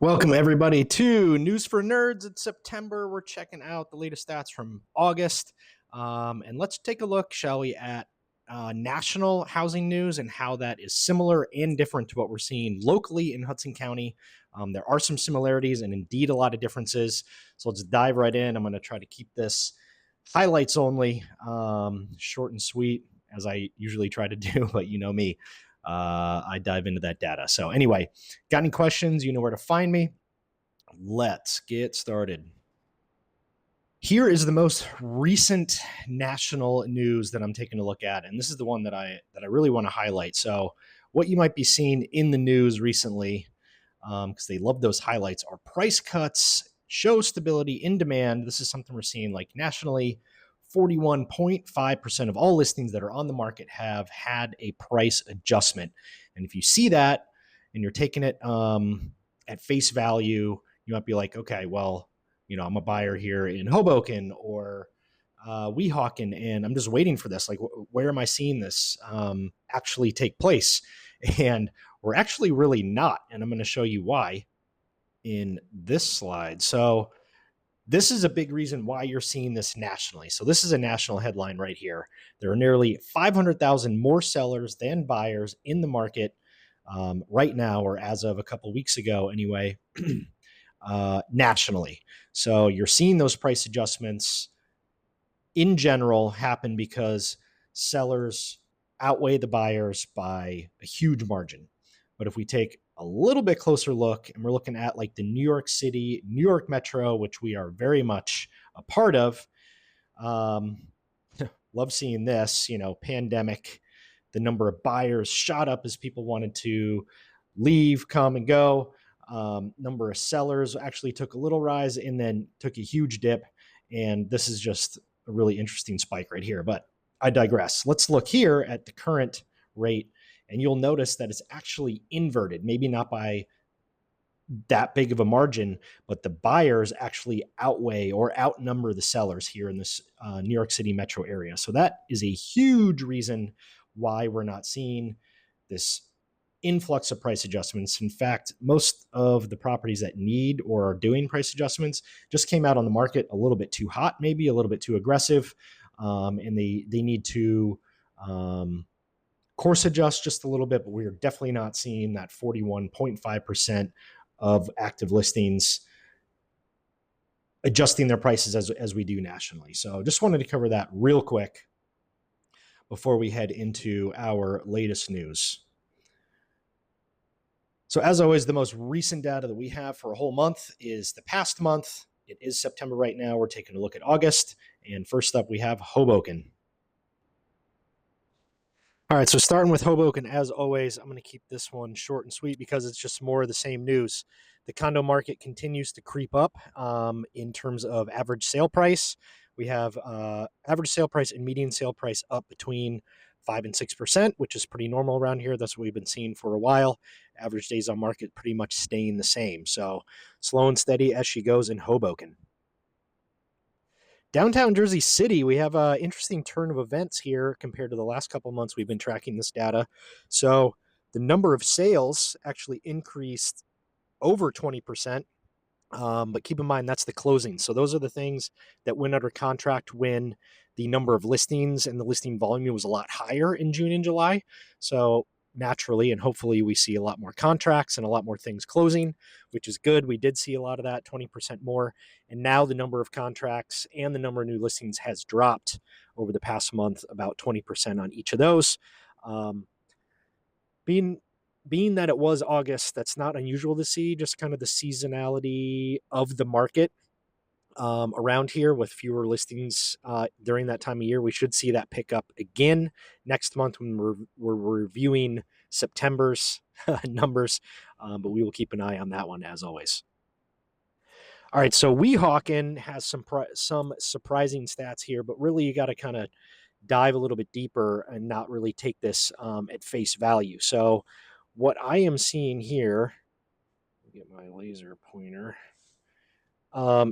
Welcome, everybody, to News for Nerds. It's September. We're checking out the latest stats from August. And let's take a look, shall we, at national housing news and how that is similar and different to what we're seeing locally in Hudson County. There are some similarities and indeed a lot of differences. So let's dive right in. I'm going to try to keep this highlights only, short and sweet, as I usually try to do, but you know me. I dive into that data. So anyway, got any questions? You know where to find me. Let's get started. Here is the most recent national news that I'm taking a look at, and this is the one that I really want to highlight. So what you might be seeing in the news recently, because they love those highlights, are price cuts, show stability in demand. This is something we're seeing like nationally. 41.5% of all listings that are on the market have had a price adjustment. And if you see that and you're taking it at face value, you might be like, okay, well, I'm a buyer here in Hoboken or Weehawken, and I'm just waiting for this. Like, where am I seeing this actually take place? And we're actually really not. And I'm going to show you why in this slide. So this is a big reason why you're seeing this nationally. So this is a national headline right here. There are nearly 500,000 more sellers than buyers in the market right now, or as of a couple weeks ago anyway, nationally. So you're seeing those price adjustments in general happen because sellers outweigh the buyers by a huge margin. But if we take a little bit closer look and we're looking at like the New York City, New York Metro, which we are very much a part of, love seeing this, pandemic, the number of buyers shot up as people wanted to leave, come and go. Number of sellers actually took a little rise and then took a huge dip. And this is just a really interesting spike right here. But I digress. Let's look here at the current rate, and you'll notice that it's actually inverted, maybe not by that big of a margin, but the buyers actually outweigh or outnumber the sellers here in this New York City metro area. So that is a huge reason why we're not seeing this influx of price adjustments. In fact, most of the properties that need or are doing price adjustments just came out on the market a little bit too hot, maybe a little bit too aggressive, and they need to course adjust just a little bit, but we're definitely not seeing that 41.5% of active listings adjusting their prices as we do nationally. So just wanted to cover that real quick before we head into our latest news. So as always, the most recent data that we have for a whole month is the past month. It is September right now. We're taking a look at August. And first up, we have Hoboken. All right, so starting with Hoboken, as always, I'm going to keep this one short and sweet because it's just more of the same news. The condo market continues to creep up in terms of average sale price. We have average sale price and median sale price up between 5 and 6%, which is pretty normal around here. That's what we've been seeing for a while. Average days on market pretty much staying the same. So slow and steady as she goes in Hoboken. Downtown Jersey City, we have an interesting turn of events here compared to the last couple of months we've been tracking this data. So the number of sales actually increased over 20%. But keep in mind, that's the closing. So those are the things that went under contract when the number of listings and the listing volume was a lot higher in June and July. So naturally, and hopefully we see a lot more contracts and a lot more things closing, which is good. We did see a lot of that, 20% more. And now the number of contracts and the number of new listings has dropped over the past month, about 20% on each of those. Being that it was August, that's not unusual to see, just kind of the seasonality of the market around here with fewer listings during that time of year. We should see that pick up again next month when we're reviewing September's numbers, but we will keep an eye on that one as always. All right, so Weehawken has some surprising stats here, but really you got to kind of dive a little bit deeper and not really take this at face value. So what I am seeing here, get my laser pointer,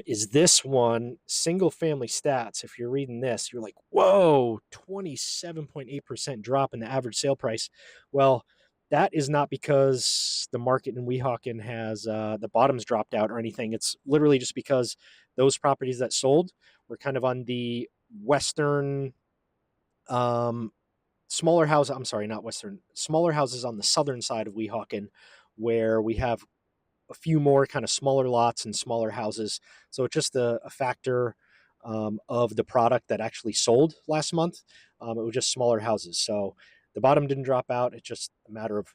is this one, single family stats. If you're reading this, you're like, whoa, 27.8% drop in the average sale price. Well, That is not because the market in Weehawken has the bottoms dropped out or anything. It's literally just because those properties that sold were kind of on the western, um, smaller house. I'm sorry, not western, smaller houses on the southern side of Weehawken, where we have a few more kind of smaller lots and smaller houses. So it's just a factor of the product that actually sold last month. It was just smaller houses. So the bottom didn't drop out. It's just a matter of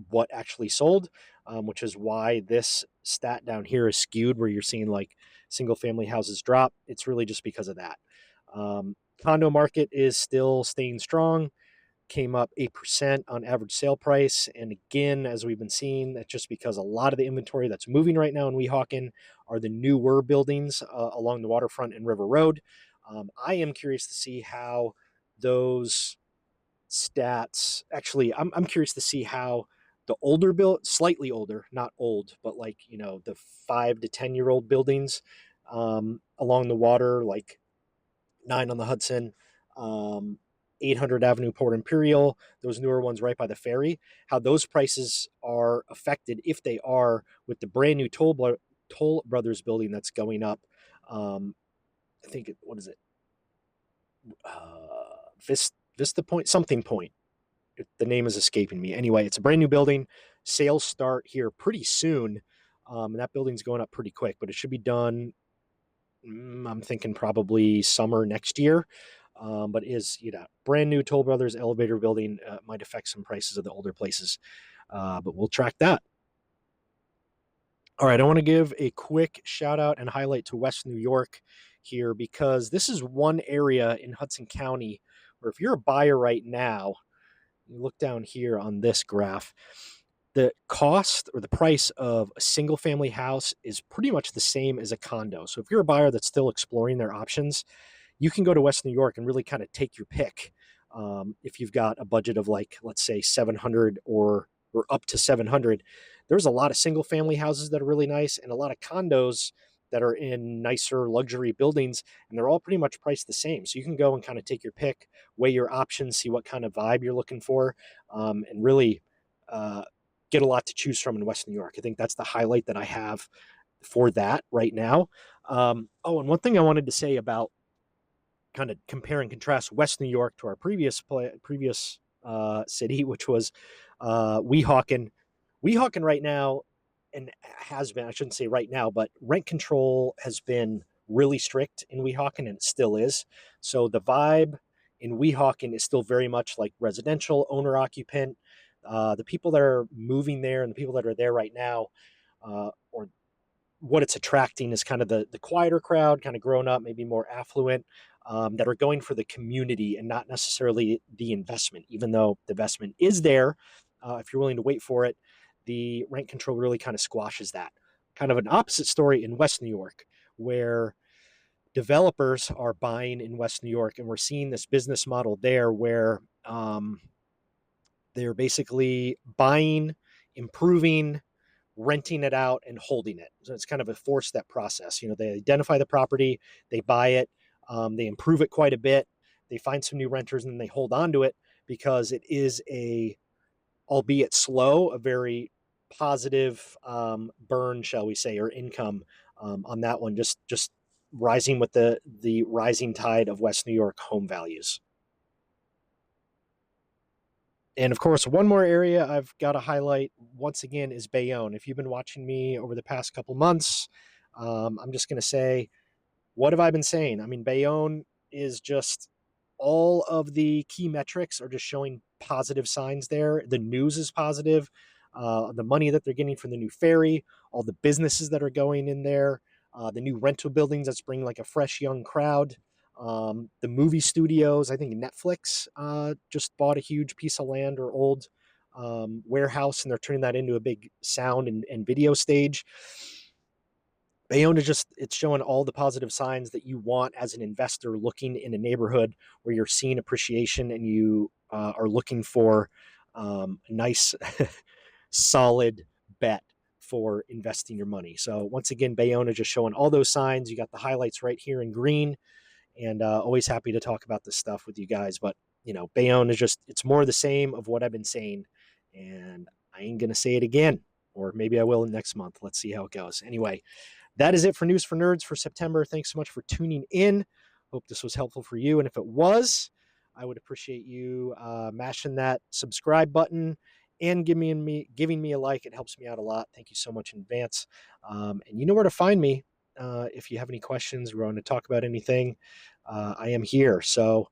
what actually sold, which is why this stat down here is skewed where you're seeing like single family houses drop. It's really just because of that. Condo market is still staying strong, came up 8% on average sale price. And again, as we've been seeing, that's just because a lot of the inventory that's moving right now in Weehawken are the newer buildings along the waterfront and River Road. I am curious to see how those stats actually, I'm curious to see how the older build, slightly older, not old, but like, the 5 to 10 year old buildings along the water, like 9 on the Hudson, 800 Avenue Port Imperial, those newer ones right by the ferry, how those prices are affected, if they are, with the brand new Toll Brothers building that's going up. I think, what is it? Vista Point, something point. The name is escaping me. Anyway, it's a brand new building. Sales start here pretty soon. And that building's going up pretty quick, but it should be done. I'm thinking probably summer next year. But is brand new Toll Brothers elevator building, might affect some prices of the older places, but we'll track that. All right, I want to give a quick shout out and highlight to West New York here, because this is one area in Hudson County where if you're a buyer right now, you look down here on this graph, the cost or the price of a single family house is pretty much the same as a condo. So if you're a buyer that's still exploring their options, you can go to West New York and really kind of take your pick. If you've got a budget of, like, let's say 700 or up to 700, there's a lot of single family houses that are really nice and a lot of condos that are in nicer luxury buildings, and they're all pretty much priced the same. So you can go and kind of take your pick, weigh your options, see what kind of vibe you're looking for, and really uh, get a lot to choose from in West New York. I think that's the highlight that I have for that right now. And one thing I wanted to say about kind of compare and contrast West New York to our previous city, which was Weehawken. Weehawken right now, and has been, I shouldn't say right now, but rent control has been really strict in Weehawken, and it still is. So the vibe in Weehawken is still very much like residential, owner occupant. The people that are moving there and the people that are there right now, or what it's attracting, is kind of the quieter crowd, kind of grown up, maybe more affluent, that are going for the community and not necessarily the investment. Even though the investment is there, if you're willing to wait for it, the rent control really kind of squashes that. Kind of an opposite story in West New York, where developers are buying in West New York, and we're seeing this business model there where they're basically buying, improving, renting it out, and holding it. So it's kind of a 4-step process. They identify the property, they buy it, they improve it quite a bit, they find some new renters, and then they hold on to it, because it is albeit slow, a very positive burn, shall we say, or income on that one. Just rising with the rising tide of West New York home values. And of course, one more area I've got to highlight once again is Bayonne. If you've been watching me over the past couple months, I'm just going to say, what have I been saying? I mean, Bayonne is just, all of the key metrics are just showing positive signs there. The news is positive. The money that they're getting from the new ferry, all the businesses that are going in there, the new rental buildings that's bringing like a fresh young crowd. The movie studios, I think Netflix just bought a huge piece of land or old warehouse, and they're turning that into a big sound and video stage. Bayonne is just, it's showing all the positive signs that you want as an investor looking in a neighborhood where you're seeing appreciation, and you are looking for a nice, solid bet for investing your money. So once again, Bayonne is just showing all those signs. You got the highlights right here in green, and always happy to talk about this stuff with you guys. But Bayonne is just, it's more of the same of what I've been saying. And I ain't going to say it again, or maybe I will next month. Let's see how it goes. Anyway, that is it for News for Nerds for September. Thanks so much for tuning in. Hope this was helpful for you. And if it was, I would appreciate you mashing that subscribe button and giving me a like. It helps me out a lot. Thank you so much in advance. And you know where to find me if you have any questions or want to talk about anything. I am here. So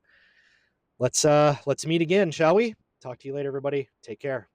let's meet again, shall we? Talk to you later, everybody. Take care.